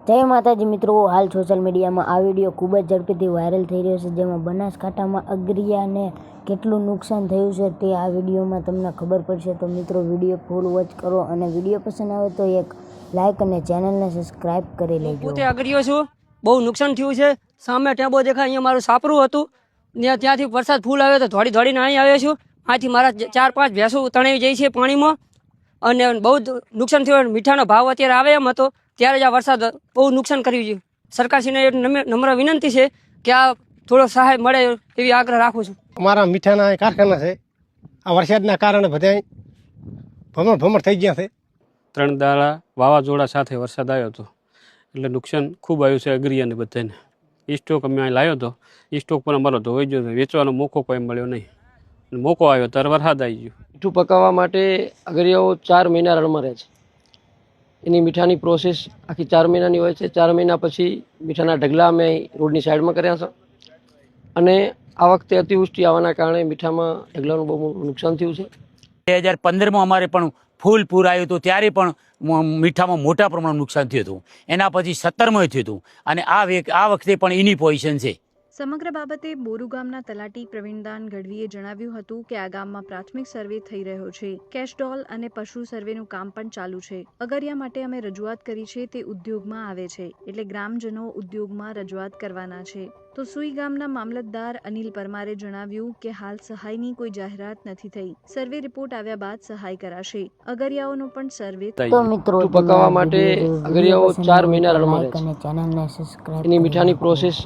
જય માતાજી મિત્રો, હાલ સોશિયલ મીડિયામાં આ વિડીયો ખૂબ જ ઝડપીથી વાયરલ થઈ રહ્યો છે, જેમાં બનાસકાંઠામાં અગરિયાને કેટલું નુકસાન થયું છે તે આ વિડીયોમાં તમને ખબર પડશે। તો મિત્રો વિડીયો ફૂલ વોચ કરો અને વિડીયો પસંદ આવે તો એક લાઇક અને ચેનલને સબસ્ક્રાઇબ કરી લેજો। પોતે અગરિયો છું, બહુ નુકસાન થયું છે। સામે ટેમ્પો દેખાય, અહીંયા મારું સાપરું હતું, ત્યાંથી વરસાદ ફૂલ આવ્યો તો દોડીને અહીં આવ્યો છું। આથી મારા 4-5 ભેંસો તણાઈ જાય છે પાણીમાં અને બહુ નુકસાન થયું। મીઠાનો ભાવ અત્યારે આવે એમ હતો ત્યારે જ આ વરસાદ બહુ નુકસાન કર્યું છે। સરકારશ્રીને નમ્ર વિનંતી છે કે આ થોડો સહાય મળે એવી આગ્રહ રાખું છું। અમારા મીઠાના કારખાના છે, આ વરસાદના કારણે બધા ભમર થઈ ગયા છે। 3 દાડા વાવાઝોડા સાથે વરસાદ આવ્યો હતો એટલે નુકસાન ખૂબ આવ્યું છે અગરિયાને બધાને। સ્ટોક અમે અહીં લાવ્યો હતો, સ્ટોક પણ અમારો ધોવાઈ ગયો હતો, વેચવાનો મોકો કોઈ મળ્યો નહીં। મોકો આવ્યો ત્યારે વરસાદ આવી ગયો। મીઠું પકાવવા માટે અગરિયાઓ 4 મહિના રણમાં રહે છે। એની મીઠાની પ્રોસેસ આખી 4 મહિનાની હોય છે। 4 મહિના પછી મીઠાના ઢગલા અમે રોડની સાઈડમાં કર્યા છે અને આ વખતે અતિવૃષ્ટિ આવવાના કારણે મીઠામાં ઢગલાનું બહુ નુકસાન થયું છે। 2015માં અમારે પણ ફૂલ પૂર આવ્યું હતું, ત્યારે પણ મીઠામાં મોટા પ્રમાણમાં નુકસાન થયું હતું। એના પછી 17માં થયું હતું અને આ વખતે પણ એની પોઝિશન છે। સમગ્ર બાબતે બોરુ ગામના તલાટી પ્રવીણદાન ગઢવીએ જણાવ્યું હતું કે આ ગામમાં પ્રાથમિક સર્વે થઈ રહ્યો છે। કેશડોલ અને પશુ સર્વેનું કામ પણ ચાલુ છે। અગરિયા માટે અમે રજૂઆત કરી છે, તે ઉદ્યોગમાં આવે છે, એટલે ગ્રામજનો ઉદ્યોગમાં રજૂઆત કરવાના છે। તો સુઈ ગામના મામલતદાર અનિલ પરમારે જણાવ્યું કે હાલ સહાયની કોઈ જાહેરાત નથી થઈ, સર્વે રિપોર્ટ આવ્યા બાદ સહાય કરાશે। અગરિયાઓનો પણ સર્વે તો મિત્રો પકાવવા માટે અગરિયાઓ 4 મહિના રણમાં રહે છે। અને ચેનલને સબસ્ક્રાઇબ એની મીઠાની પ્રોસેસ